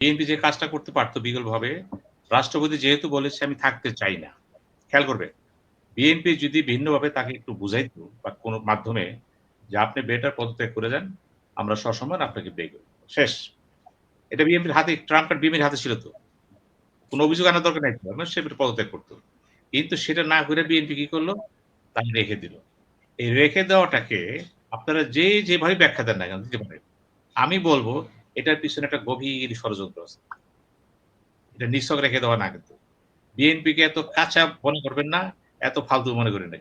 BNP যে কাজটা করতে পারত বিকল্পভাবে, রাষ্ট্রপতি যেহেতু বলেছে আমি থাকতে চাই না। খেয়াল করবেন, বিএনপি যদি ভিন্নভাবে তাকে একটু বুঝাইতো বা কোন মাধ্যমে যে আপনি বেটার পদত্যাগ করে যান, আমরা সসম্মান আপনাকে বিদায় করব। শেষ। এটা বিএনপির হাতে ট্রাম্প কার্ড বিএনপির হাতে ছিল তো। কোন অভিযোগ আনার দরকার নাই তো। সে পদত্যাগ করত। কিন্তু সেটা না করে বিএনপি কি করল? তাকে রেখে দিল। এই রেখে দেওয়াটাকে আপনারা যে যেভাবে ব্যাখ্যা দেন না কেন দিতে পারেন। আমি বলব এটার পিছনে একটা গভীর ষড়যন্ত্র আছে। এটা নিছক রেখে দেওয়া না কিন্তু। বিএনপিকে এত কাঁচা মনে করবেন না, এত ফালতু মনে করেন নাই।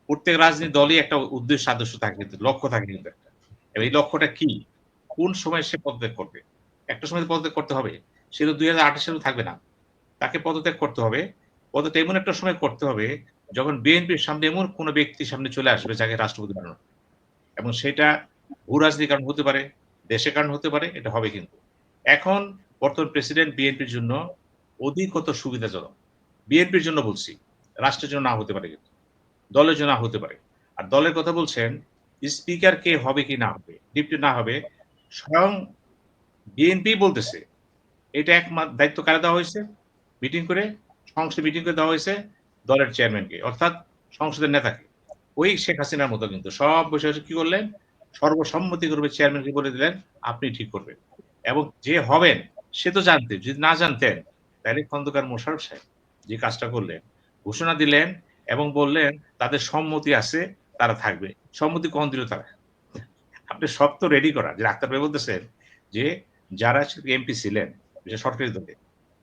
প্রত্যেক রাজনৈতিক দলই একটা উদ্দেশ্য আদর্শ থাকে কিন্তু, লক্ষ্য থাকে কিন্তু একটা। এবং এই লক্ষ্যটা কি? কোন সময় সে পদত্যাগ করবে? একটা সময় তো পদত্যাগ করতে হবে। সে তো ২০২৮ সালেও থাকবে না। তাকে পদত্যাগ করতে হবে। পদত্যাগ এমন একটা সময় করতে হবে, যখন বিএনপির সামনে এমন কোন ব্যক্তির সামনে চলে আসবে যাকে রাষ্ট্রপতি বানানো হবে। এবং সেটা ভূ-রাজনীতির কারণ হতে পারে, দেশের কারণ হতে পারে, এটা হবে কিন্তু। এখন বর্তমান প্রেসিডেন্ট বিএনপির জন্য অধিকতর সুবিধাজনক। বিএনপির জন্য বলছি। রাষ্ট্রের জন্য না হতে পারে কিন্তু। দলের জন্য হতে পারে। আর দলের কথা বলছেন, স্পিকার কে হবে কি না হবে, ডিপটি না হবে, স্বয়ং বিএনপি বলতেছে। এটা দায়িত্ব কারে দেওয়া হইছে? মিটিং করে, সংসদে মিটিং করে দেওয়া হইছে দলের চেয়ারম্যানকে। অর্থাৎ সংসদের নেতাকে। ওই শেখ হাসিনার মতো কিন্তু। সব বসে, বসে কি করলেন? সর্বসম্মতিক্রমে চেয়ারম্যানকে বলে দিলেন, আপনি ঠিক করবেন। এবং যে হবেন সে তো জানতেন। যদি না জানতেন, তাইলে খন্দকার মোশাররফ সাহেব যে কাজটা করলেন, ঘোষণা দিলেন এবং বললেন তাদের সম্মতি আছে, তারা থাকবে। সম্মতি কখন দিল তারা? আপনি সব তো রেডি করা। যে আক্তার ভাই বলতেছেন যে, যারা এমপি ছিলেন, বিশেষ সরকারি দলে,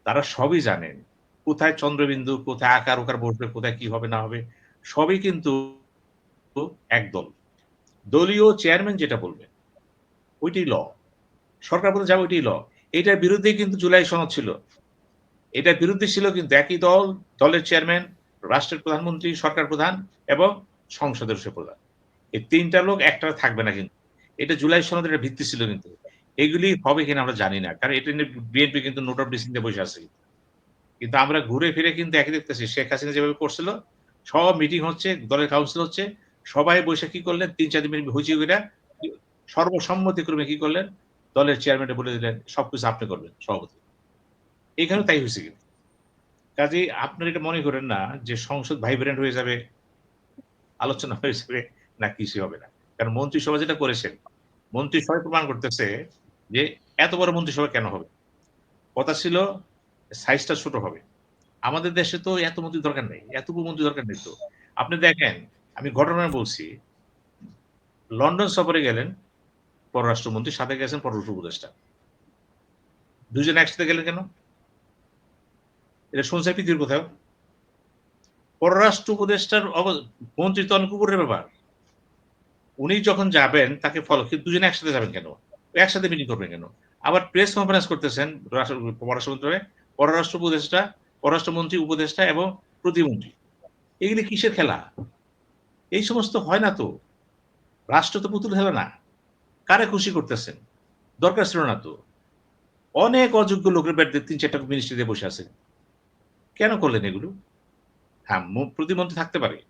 তারা সবই জানেন। কোথায় চন্দ্রবিন্দু, কোথায় আকার-উকার বসবে, কোথায় কি হবে না হবে, সবই কিন্তু একদল। দলীয় চেয়ারম্যান যেটা বলবেন, ওইটাই ল। সরকার বলতে যাবে ওইটাই ল। এটার বিরুদ্ধেই কিন্তু জুলাই সনদ ছিল। এটার বিরুদ্ধে ছিল কিন্তু একই দল, দলের চেয়ারম্যান, রাষ্ট্রের প্রধানমন্ত্রী, সরকার প্রধান এবং সংসদের প্রধান। এই ৩ টা লোক একটানা থাকবে না কিন্তু। এটা জুলাই সনদের একটা ভিত্তি ছিল কিন্তু। এগুলি হবে কিনা আমরা জানি না। কারণ এটা নিয়ে বিএনপি কিন্তু নোট অফ ডিসেন্ট এ বসে আছে। কিন্তু আমরা ঘুরে ফিরে কিন্তু একই দেখতেছি। শেখ হাসিনা যেভাবে করছিল, সব মিটিং হচ্ছে, দলের কাউন্সিল হচ্ছে, সবাই বইসা কি করলেন ৩-৪ দিন মিনিট হইচই কইরা সর্বসম্মতিক্রমে কি করলেন? দলের চেয়ারম্যানরে বলে দিলেন, সবকিছু আপনি করবেন সভাপতি। এখানেও তাই হইছে কিন্তু। কাজেই আপনারা এটা মনে করেন না যে সংসদ ভাইব্রেন্ট হয়ে যাবে, আলোচনা হয়ে যাবে না কিছুই হবে না। কারণ মন্ত্রিসভা যেটা করেছেন, মন্ত্রিসভাই প্রমাণ করতেছে যে এত বড় মন্ত্রিসভা কেন হবে? কথা ছিল সাইজটা ছোট হবে। আমাদের দেশে তো এত মন্ত্রীর দরকার নেই। এতগুলো মন্ত্রীর দরকার নেই তো। আপনি দেখেন, আমি ঘটনা বলছি। লন্ডন সফরে গেলেন পররাষ্ট্রমন্ত্রী, সাথে গেছেন পররাষ্ট্র উপদেষ্টা। ২ জন একসাথে গেলেন কেন? এটা শুনছেন পৃথিবীর কোথাও? পররাষ্ট্র উপদেষ্টার মন্ত্রী তো অনেক উপরের ব্যাপার। উনি যখন যাবেন তাকে ফলো ২ জনে একসাথে যাবেন কেন? একসাথে মিটিং করবেন কেন? আবার প্রেস কনফারেন্স করতেছেন পররাষ্ট্র মন্ত্রণালয়ে, পররাষ্ট্র উপদেষ্টা, পররাষ্ট্রমন্ত্রী, উপদেষ্টা এবং প্রতিমন্ত্রী। এগুলি কিসের খেলা? এই সমস্ত হয় না তো। রাষ্ট্র তো পুতুল খেলা না। কারে খুশি করতেছেন? দরকার ছিল না তো। অনেক অযোগ্য লোকের ব্যাট ৩-৪ টা মিনিস্ট্রি দিয়ে বসে আছে। কেন করলেন এগুলো? হ্যাঁ, প্রতিমন্ত্রী থাকতে পারে।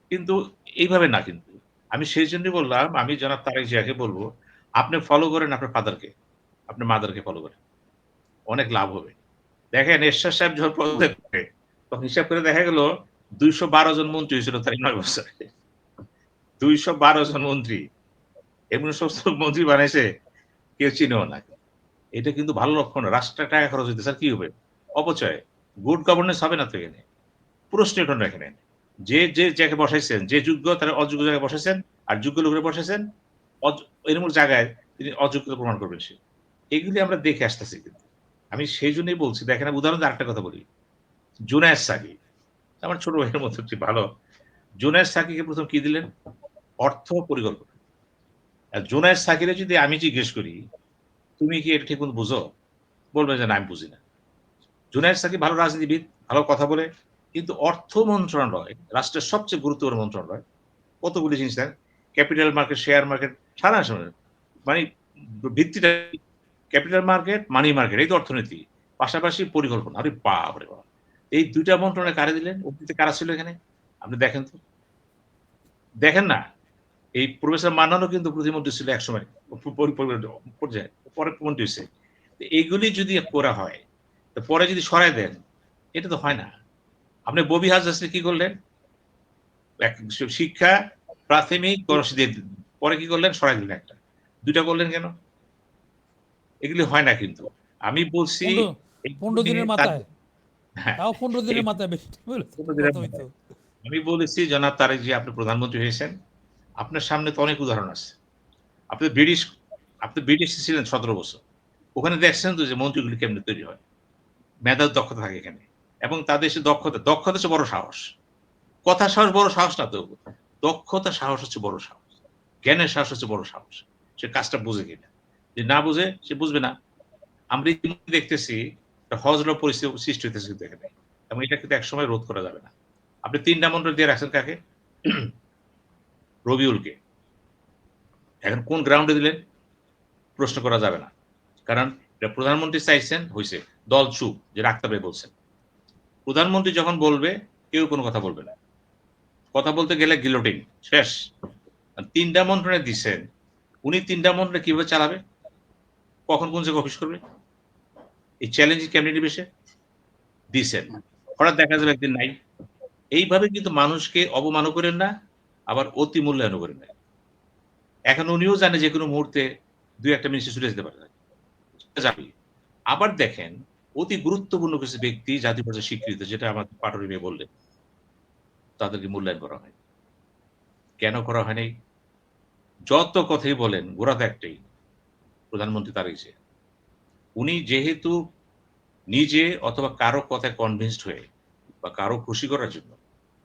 কিন্তু এইভাবে না কিন্তু। আমি সেইজন্যই বললাম, আমি জনাব তারেক জিয়াকে বলব, আপনি ফলো করেন আপনার ফাদারকে, আপনার মাদারকে ফলো করেন। অনেক লাভ হবে। দেখেন এরশাদ সাহেব যখন পদত্যাগ করে, তখন হিসাব করে দেখা গেল ২১২ জন মন্ত্রী হয়েছিল তার ৯ বছরে। ২১২ জন মন্ত্রী। এমন সমস্ত মন্ত্রী বানাইছে কেউ চিনেও না। এটা কিন্তু ভালো লক্ষণ না। রাষ্ট্রের টাকা খরচ হইতেছে। আর কি হবে? অপচয়। গুড গভর্নেন্স হবে না তো এখানে। প্রশ্নই ওঠে না এখানে। যে জায়গায় বসাইছেন, যে যোগ্য তারা অযোগ্য জায়গায় বসাইছেন, আর যোগ্য লোকেরা বসাইছেন, অজ এরকম জায়গায় তিনি অযোগ্যতা প্রমাণ করবেন সে। এগুলি আমরা দেখে আসতেছি কিন্তু। আমি সেইজন্যই বলছি দেখেন আমি উদাহরণ দিয়ে আরেকটা কথা বলি। জুনায়েদ সাকি, আমার ছোট ভাইয়ের মতো একটু ভালো। জুনায়েদ সাকিকে ১ম কি দিলেন? অর্থ পরিকল্পনা। আর জুনায়েদ সাকিরে যদি আমি জিজ্ঞেস করি, "তুমি কি এটা ঠিক মতো বুঝো?" বলবে যে, "না, আমি বুঝি না।" জুনায়েদ সাকিব ভালো রাজনীতিবিদ, ভালো কথা বলে। কিন্তু অর্থ মন্ত্রণালয়, রাষ্ট্রের সবচেয়ে গুরুত্বপূর্ণ মন্ত্রণালয়। কতগুলি জিনিস দেন। ক্যাপিটাল মার্কেট, শেয়ার মার্কেট সারা শোনেন। মানে ভিত্তিটা ক্যাপিটাল মার্কেট, মানি মার্কেট এই তো অর্থনীতি। পাশাপাশি পরিকল্পনা। আরে বাপরে বাপ! এই ২ টা মন্ত্রণালয় কারে দিলেন? অতীতে কারা ছিল এখানে? আপনি দেখেন তো। দেখেন না। এই প্রফেসর মান্নানও কিন্তু প্রতিমন্ত্রী ছিল একসময়। পর্যায়ে। পরে মন্ত্রী হইছে। এগুলি যদি করা হয়, তো পরে যদি সরায় দেন, এটা তো হয় না। আপনি ববি হাজরা কি করলেন? শিক্ষা প্রাথমিক দিয়ে পরে কি করলেন? সরাই দিলেন একটা। ২ টা করলেন কেন? এগুলি হয় না কিন্তু। আমি বলছি ১৫ এগুলি দিনের তার মাথায়, হ্যাঁ, তাও ১৫ এই দিনের মাথায় বেশি পনেরো দিনের প্রথমই তো। মাথায়। আমি বলেছি জনাব তারেক জি আপনি প্রধানমন্ত্রী হয়েছেন। আপনার সামনে তো অনেক উদাহরণ আছে। আপনি ব্রিটিশ আপনি ব্রিটিশে ছিলেন ১৭ বছর। ওখানে দেখছেন তো যে মন্ত্রীগুলি কেমনে তৈরি হয়। মেধার দক্ষতা থাকে এখানে। এবং তাদের সে দক্ষতা হচ্ছে বড় সাহস। কথার সাহস বড় সাহস না তো। দক্ষতা সাহস হচ্ছে বড় সাহস। জ্ঞানের সাহস হচ্ছে বড় সাহস। সে কাজটা বুঝে কিনা। যদি না বুঝে সে বুঝবে না। আমরা ইতিমধ্যে দেখতেছি একটা হজল পরিস্থিতি সৃষ্টি হইতেছে কিন্তু এখানে। এবং এটা কিন্তু একসময় রোধ করা যাবে না। আপনি ৩ টা মন্ডল দিয়ে রাখছেন কাকে? রবিউলকে। এখন কোন গ্রাউন্ডে দিলেন? প্রশ্ন করা যাবে না। কারণ এটা প্রধানমন্ত্রী চাইছেন, হইছে। দল চুপ যে রাখতে হবে বলছেন। প্রধানমন্ত্রী যখন বলবে, কেউ কোন কথা বলবে না। কথা বলতে গেলে গিলোটিন, শেষ। ৩ টা মন্ত্রণালয় দিছেন। উনি ৩ টা মন্ত্রণালয় কিভাবে চালাবে? কখন কোন জায়গায় অফিস করবে? এই চ্যালেঞ্জ কেমনে নিবে সে? দিছেন। হঠাৎ দেখা যাবে একদিন নাই। এইভাবে কিন্তু মানুষকে অবমানও করেন না, আবার অতি মূল্যায়নও করেন না। এখন উনিও জানে যে কোনো মুহূর্তে ২-১ টা মিনিস্ট্রি ছুটে যেতে পারে। যাবেই। আবার দেখেন অতি গুরুত্বপূর্ণ কিছু ব্যক্তি জাতীয় পর্যায়ে স্বীকৃত যেটা আমার পাটোয়ারি ভাই বললেন। তাদেরকে মূল্যায়ন করা হয়। কেন করা হয় নাই? যত কথাই বলেন গোড়া তো একটাই। প্রধানমন্ত্রী তারেক জিয়া। উনি যেহেতু নিজে অথবা কারো কথায় কনভিন্সড হয়ে বা কারো খুশি করার জন্য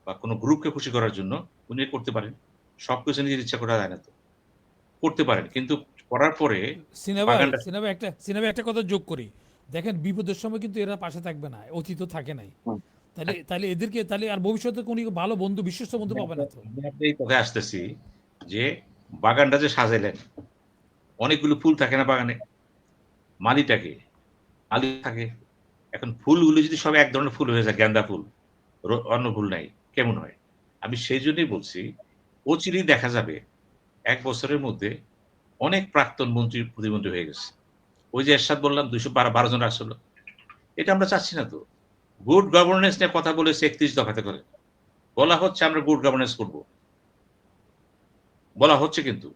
বা কোন গ্রুপকে খুশি করার জন্য উনি করতে পারেন। সবকিছু নিজের ইচ্ছা করা যায় না তো। করতে পারেন। কিন্তু করার পরে বাগানটা সিনেমায় একটা কথা যোগ করি। দেখেন বিপদের সময় কিন্তু এরা পাশে থাকবে না। অতীতও থাকে নাই। তাহলে এদেরকে তাহলে আর ভবিষ্যতে কোন ভালো বন্ধু, বিশ্বস্ত বন্ধু পাবে না তো। আমি আপনার এই কথায় আসতেছি যে বাগানটা যে সাজাইলেন, অনেকগুলো ফুল থাকে না বাগানে? মালিটা কে? মালি থাকে। এখন ফুলগুলো যদি সব এক ধরনের ফুল হয়ে যায়, গেন্দা ফুল, অন্য ফুল নাই, কেমন হয়? আমি সেইজন্যই বলছি, অচিরেই দেখা যাবে ১ বছরের মধ্যে অনেক প্রাক্তন মন্ত্রী প্রতিমন্ত্রী হয়ে গেছে। ওই যে এরশাদ বললাম ২১২ জন আসলো। এটা আমরা চাচ্ছি না তো। গুড গভর্নেন্স নিয়ে কথা বলেছে ৩১ দফাতে করে। বলা হচ্ছে আমরা গুড গভর্নেন্স করব। বলা হচ্ছে কিন্তু।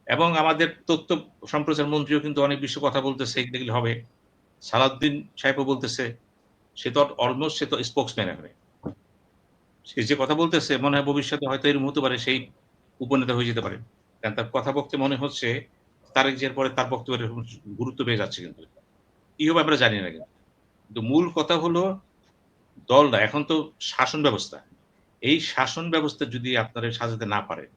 এবং আমাদের তথ্য সম্প্রচার মন্ত্রীও কিন্তু অনেক বিষয়ে কথা বলতেছে, এগুলি হবে। সালাউদ্দিন সাহেবও বলতেছে, সে তো অলমোস্ট সে তো স্পোকসম্যান এখানে। সে যে কথা বলতেছে মনে হয় ভবিষ্যতে হয়তো এরকম হতে পারে সেই উপনেতা হয়ে যেতে পারে। কারণ তার কথা বলতে মনে হচ্ছে তারেক জিয়ার পরে তার বক্তব্যের এরকম গুরুত্ব পেয়ে যাচ্ছে কিন্তু। কি হবে আমরা জানি না কিন্তু। কিন্তু মূল কথা হলো দল না, এখন তো শাসন ব্যবস্থা। এই শাসন ব্যবস্থা যদি আপনারা সাজাতে না পারেন,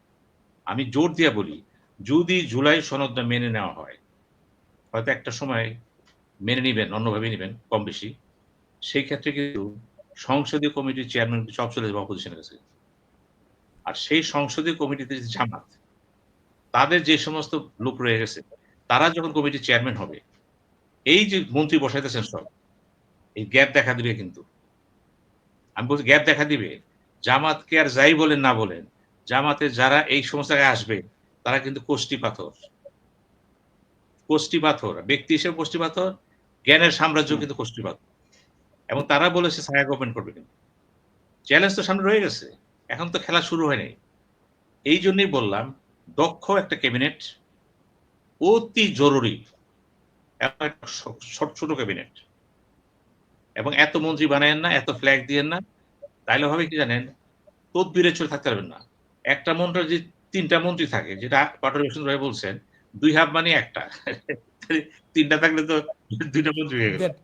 আমি জোর দিয়া বলি, যদি জুলাই সনদটা মেনে নেওয়া হয়, হয়তো একটা সময় মেনে নিবেন, অন্যভাবে নিবেন কম বেশি। সেই ক্ষেত্রে কিন্তু সংসদীয় কমিটির চেয়ারম্যান সব চলে যাবে অপোজিশনের কাছে। আর সেই সংসদীয় কমিটিতে যে জামাত, তাদের যে সমস্ত লোক রয়ে গেছে, তারা যখন কমিটির চেয়ারম্যান হবে, এই যে মন্ত্রী বসাইতেছেন সব, এই গ্যাপ দেখা দিবে কিন্তু। আমি বলছি গ্যাপ দেখা দিবে। জামাতকে আর যাই বলেন না বলেন, জামাতে যারা এই সমস্ত জায়গায় আসবে, তারা কিন্তু কোষ্ঠী পাথর। কোষ্ঠী পাথর। ব্যক্তি হিসেবে কোষ্ঠী পাথর, জ্ঞানের সাম্রাজ্য কিন্তু কোষ্ঠী পাথর। এবং তারা বলেছে ছায়া গভর্নমেন্ট করবে কিন্তু। চ্যালেঞ্জ তো সামনে রয়ে গেছে। এখন তো খেলা শুরু হয় নাই। এইজন্যই বললাম, দক্ষ একটা ক্যাবিনেট অতি জরুরি। এমন একটা ছোট ক্যাবিনেট। এবং এত মন্ত্রী বানায়েন না, এত ফ্ল্যাগ দিয়েন না। তাইলে হবে কি জানেন? তদবিরে চলে থাকতে পারবেন না। একটা মন্ত্রণালয়ে যদি ৩ টা মন্ত্রী থাকে, যেটা পাটোয়ারি হোসেন ভাই বলছেন, ২ হাব মানে ১ টা। ৩ টা থাকলে তো ২ টা মন্ত্রী হয়ে গেল। দেন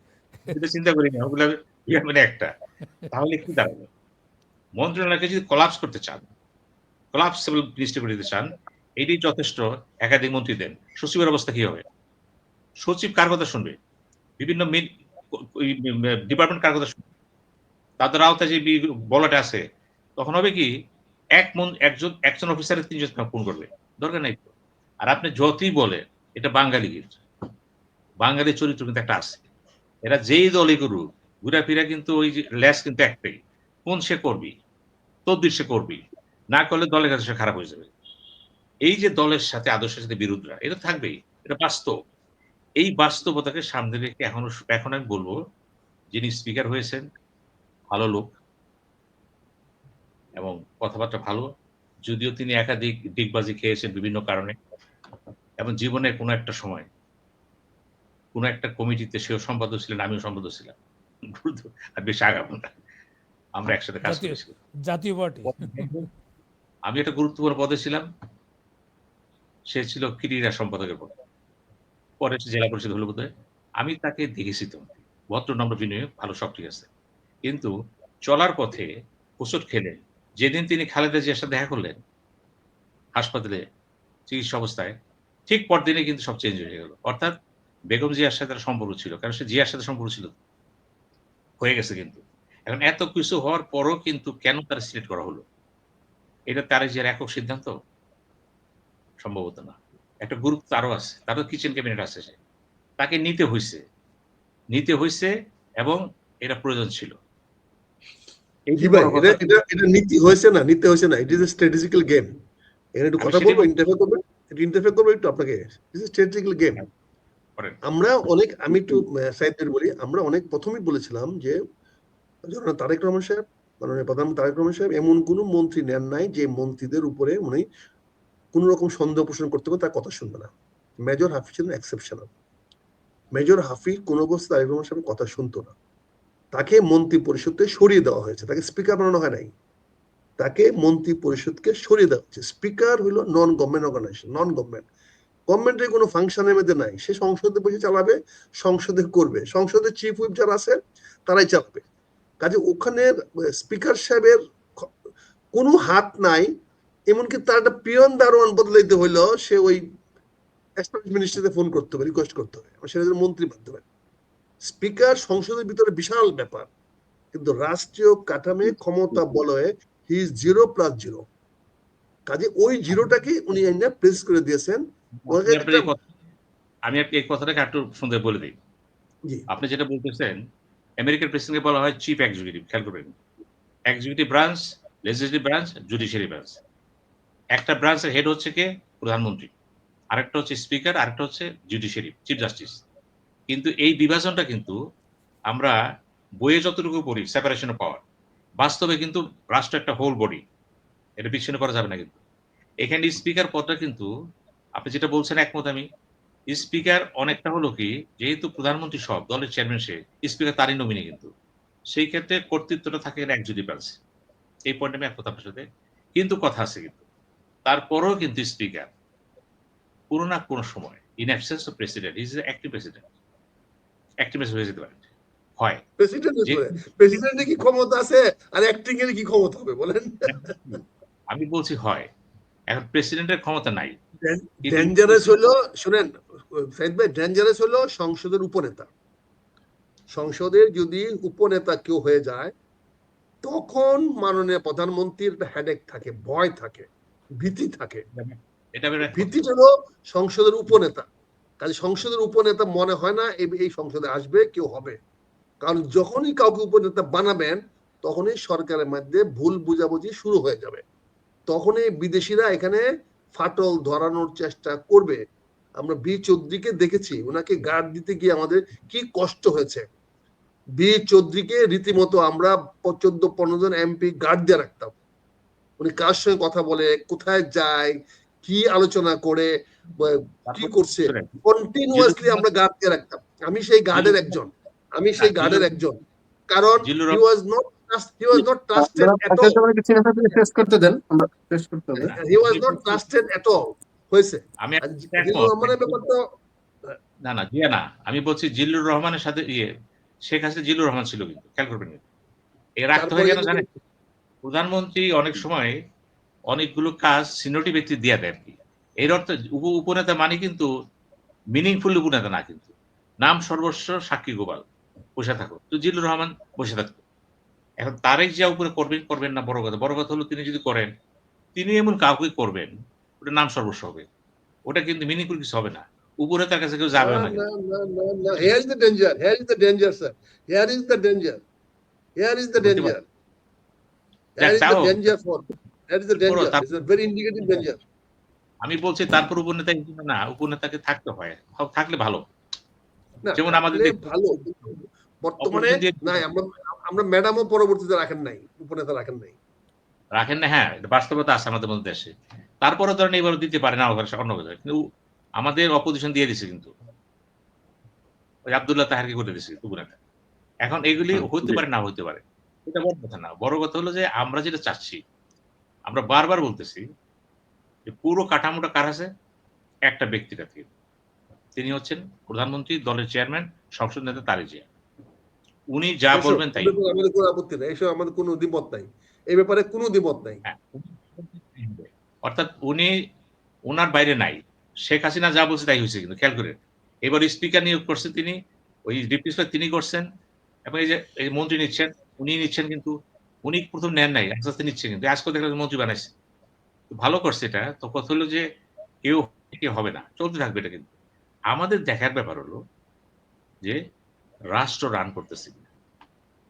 এটা চিন্তা করি না। ওগুলা ২ হাব মানে ১ টা। তাহলে কি দাঁড়াবে? মন্ত্রণালয়কে যদি কোলাপস করতে চান, কোলাপসিবল মিনিস্ট্রি করে দিতে চান, এটিই যথেষ্ট একাধিক মন্ত্রী দেন। সচিবের অবস্থা কি হবে? সচিব কার কথা শুনবে? বিভিন্ন ওই ডিপার্টমেন্ট কার কথা শুনবে? তাদের আওতায় যে বলটা আছে, তখন হবে কি একজন অফিসারের ৩ জন খুন করবে। দরকার নাই তো। আর আপনি যতই বলেন এটা বাঙালি কিন্তু। বাঙালির চরিত্র কিন্তু একটা আছে। এরা যেই দলই করুক, ঘুরা ফিরা কিন্তু ওই যে লেজ কিন্তু একটাই। কোন সে করবি, তদ্বির সে করবি। না করলে দলের কাছে সে খারাপ হয়ে যাবে। এই যে দলের সাথে আদর্শের সাথে বিরোধরা, এটা থাকবেই। এটা বাস্তব। এই বাস্তবতাকে সামনে রেখে এখন আমি বলব, যিনি স্পিকার হয়েছেন ভালো লোক এবং কথাবার্তা ভালো। যদিও তিনি একাধিক ডিগবাজি খেয়েছেন বিভিন্ন কারণে এবং জীবনে কোনো একটা সময় কোনো একটা কমিটিতে সেও সম্পাদক ছিলেন, আমিও সম্পাদক ছিলাম। আর বেশি আগাবো না। আমরা একসাথে কাজ জাতীয় করেছিলাম। জাতীয় পার্টি। আমি একটা গুরুত্বপূর্ণ পদে ছিলাম। সে ছিল ক্রীড়া সম্পাদকের পদে। পরে সে জেলা পরিষদ হলো বোধহয়। আমি তাকে দেখেছি তো। ভদ্র নম্র বিনয়ী ভালো সব ঠিক আছে। কিন্তু চলার পথে হোঁচট খেলে যেদিন তিনি খালেদা জিয়ার সাথে দেখা করলেন হাসপাতালে চিকিৎসা অবস্থায়, ঠিক পরদিনই কিন্তু সব চেঞ্জ হয়ে গেল। অর্থাৎ বেগম জিয়ার সাথে তার সম্পর্ক ছিল। কারণ সে জিয়ার সাথে সম্পর্ক ছিল। হয়ে গেছে কিন্তু। এখন এত কিছু হওয়ার পরও কিন্তু কেন তারা সিলেক্ট করা হলো? এটা তারেক জিয়ার একক সিদ্ধান্ত? সম্ভবত না। একটা গুরুত্ব আরো আছে। তারও কিচেন ক্যাবিনেট আছে সে। তাকে নিতে হইছে। নিতে হইছে এবং এটা প্রয়োজন ছিল। জি এইটাই ভাই, বড় এটা কথা। এটা এটা নীতি হয়েছে না, নিতে হয়েছে না। It is a strategical game. এখানে একটু আমি কথা সেটাই বলবো, ইন্টারফেয়ার করবে, একটু ইন্টারফেয়ার করবো একটু আপনাকে। This is strategical game. করেন। আমরা অনেক, আমি একটু সাইডের বলি, আমরা অনেক প্রথমেই বলেছিলাম যে জনাব তারেক রহমান সাহেব, মাননীয় প্রধানমন্ত্রী তারেক রহমান সাহেব এমন কোন মন্ত্রী নেন নাই যে মন্ত্রীদের উপরে উনি কোন রকম সন্দেহ পোষণ করতে পারে, তার কথা শুনবে না। মেজর হাফিজ ছিলেন এক্সেপশনাল। মেজর হাফিজ কোন অবস্থায় তারেক রহমান সাহেবের কথা শুনতো না। তাকে মন্ত্রী পরিষদ থেকে সরিয়ে দেওয়া হয়েছে, তাকে স্পিকার বানানো হয় নাই, তাকে মন্ত্রী পরিষদকে সরিয়ে দেওয়া হচ্ছে। স্পিকার হলো non government organisation, non government, গভর্নমেন্টের কোনো ফাংশনের মধ্যে নাই। সে সংসদে বসে চালাবে, সংসদে করবে, সংসদের চিফ হুইপ যারা আছে তারাই চালাবে। কাজে ওখানে স্পিকার সাহেবের কোনো হাত নাই। এমনকি তার একটা পিয়ন দারোয়ান বদলাইতে হইলো, সে ওই মিনিস্ট্রিতে ফোন করতে হবে, রিকোয়েস্ট করতে হবে, সেটা মন্ত্রী মাধ্যমে। স্পিকার সংসদের ভিতরে বিশাল ব্যাপার, কিন্তু রাষ্ট্রীয় কাঠামে ক্ষমতা বলয়ে হি ইজ 0+0। কাজে ওই জিরোটাকে উনি এনে প্রেস করে দিয়েছেন। আমি এই কথাটাকে একটু সুন্দর বলে দিই। জি আপনি যেটা বলতেছেন, আমেরিকার প্রেসিডেন্টকে বলা হয় চিফ এক্সিকিউটিভ। খেয়াল করবেন। Executive branch, legislative branch, judiciary branch. একটা ব্রাঞ্চের হেড হচ্ছে কে? প্রধানমন্ত্রী। আরেকটা হচ্ছে স্পিকার, আরেকটা হচ্ছে জুডিশিয়ারি, চিফ জাস্টিস। কিন্তু এই বিভাজনটা কিন্তু আমরা বইয়ে যতটুকু পড়ি সেপারেশন অফ পাওয়ার, বাস্তবে কিন্তু রাষ্ট্র একটা হোল বডি। এটা বিচ্ছিন্ন করা যাবে না কিন্তু। এখানে স্পিকার পদটা কিন্তু আপনি যেটা বলছেন একমত আমি। স্পিকার অনেকটা হলো কি, যেহেতু প্রধানমন্ত্রী সব, দলের চেয়ারম্যান সে, স্পিকার তারই নমিনি কিন্তু। সেই ক্ষেত্রে কর্তৃত্বটা থাকে এক্সিকিউটিভ ব্রাঞ্চ। এই পয়েন্টে আমি একমত আপনার সাথে। কিন্তু কথা আছে কিন্তু। তারপরেও কিন্তু স্পিকার কোনো না কোনো সময় in absence of president he is active president. Active president হয়ে যেতে পারেন। হয়। যে প্রেসিডেন্টের কি ক্ষমতা আছে আর অ্যাক্টিং এর কি ক্ষমতা হবে বলেন? আমি বলছি হয়। এখন প্রেসিডেন্টের ক্ষমতা নাই। ডেঞ্জারাস হলো, শুনেন সাইদ ভাই, ডেঞ্জারাস হলো সংসদের উপনেতা। সংসদের যদি উপনেতা কেউ হয়ে যায়, তখন মাননীয় প্রধানমন্ত্রীর একটা হেডেক থাকে, ভয় থাকে, ভীতি থাকে। এটা আমি একমত। ভীতি হলো সংসদের উপনেতা। কাজে সংসদের উপনেতা মনে হয় না এই সংসদে আসবে কেউ হবে। কারণ যখনই কাউকে উপনেতা বানাবেন, তখনই সরকারের মধ্যে ভুল বুঝাবুঝি শুরু হয়ে যাবে। তখনই বিদেশিরা এখানে ফাটল ধরানোর চেষ্টা করবে। আমরা বি চৌধুরীকে দেখেছি, ওনাকে গার্ড দিতে গিয়ে আমাদের কি কষ্ট হয়েছে। বি চৌধুরীকে রীতিমতো আমরা 14-15 জন এমপি গার্ড দিয়ে রাখতাম। উনি কার সঙ্গে কথা বলে, কোথায় যায়, কি আলোচনা করে, কি করছে, কন্টিনিউয়াসলি আমরা গার্ড দিয়ে রাখতাম। আমি সেই গার্ডের একজন, আমি সেই গার্ডের একজন। কারণ he was not trusted at all. শেষ করতে দেন, আমরা শেষ করতে হবে। He was not trusted at all. হয়েছে আমি জিল্লুর রহমানের ব্যাপারটা। না, না, জিয়া না। আমি বলছি জিল্লুর রহমানের সাথে শেখ হাসিনা জিল্লুর রহমান ছিল কিন্তু। খেয়াল করবেন। এ রাখতে হয় কেন জানেন? প্রধানমন্ত্রী অনেক সময় অনেকগুলো কাজ সিনিয়রিটি ব্যক্তি দিয়ে দেয় আরকি। এর অর্থে উপনেতা মানে কিন্তু মিনিংফুল উপনেতা না কিন্তু। নাম সর্বস্ব সাক্ষী গোপাল। বসে থাকো। তো জিল্লুর রহমান বসে থাকতো। এখন তারেক জিয়া উপরে করবেন, করবেন না বড় কথা। বড় কথা হলো তিনি যদি করেন, তিনি এমন কাউকে করবেন, ওটা নাম সর্বস্ব হবে। ওটা কিন্তু মিনিংফুল কিছু হবে না। উপরে তার কাছে কেউ যাবেও না কিন্তু। Here is the danger. Here is the danger, sir. Here is the danger. Here is the danger. Here is the danger for. That is the danger. It's a very indicative danger. আমি বলছি তারপর উপনেতা হিসেবে না, উপনেতাকে থাকতে হয়। থাকলে ভালো। না যেমন আমাদের থাকলে ভালো, কিন্তু বর্তমানে অপরজন দিয়ে নাই। আমরা ম্যাডামও পরবর্তীতে রাখেন নাই, উপনেতা রাখেন নাই। রাখেন না, হ্যাঁ, এটা বাস্তবতা আছে আমাদের মধ্যে দেশে। তারপরেও ধরেন এবার দিতে পারে না, অন্য কথা। কিন্তু আমাদের অপোজিশন দিয়ে দিছে কিন্তু। ওই আব্দুল্লাহ তাহেরকে করে দিছে উপনেতা। এখন এগুলি হইতে জি। পারে, না হইতে পারে। এটা বড় কথা না। বড় কথা হলো যে আমরা যেটা চাচ্ছি, আমরা বারবার বলতেছি যে পুরো কাঠামোটা কার আছে? একটা ব্যক্তির হাতে। তিনি হচ্ছেন প্রধানমন্ত্রী, দলের চেয়ারম্যান, সংসদ নেতা তারেক জিয়া। উনি যা এসব বলবেন তাই। আমাদের কোনো আপত্তি নাই, এসব আমাদের কোনো দ্বিমত নাই, এই ব্যাপারে কোনো দ্বিমত নাই। হ্যাঁ, অর্থাৎ উনি উনার বাইরে নাই। শেখ হাসিনা যা বলছে তাই হইছে কিন্তু খেয়াল করেন। এবার স্পিকার নিয়োগ করছেন তিনি, ওই ডেপুটি স্পিকার তিনি করছেন এবং এই যে মন্ত্রী নিচ্ছেন, উনি নিচ্ছেন কিন্তু উনি ১ম নেন নাই। আস্তে, আস্তে নিচ্ছে কিন্তু। আজকেও দেখলাম মন্ত্রী বানাইছে। ভালো করছে এটা। তো কথা হলো যে কেউ হবে না। চলতে থাকবে এটা কিন্তু। আমাদের দেখার ব্যাপার হলো যে রাষ্ট্র রান করতেছি কিনা।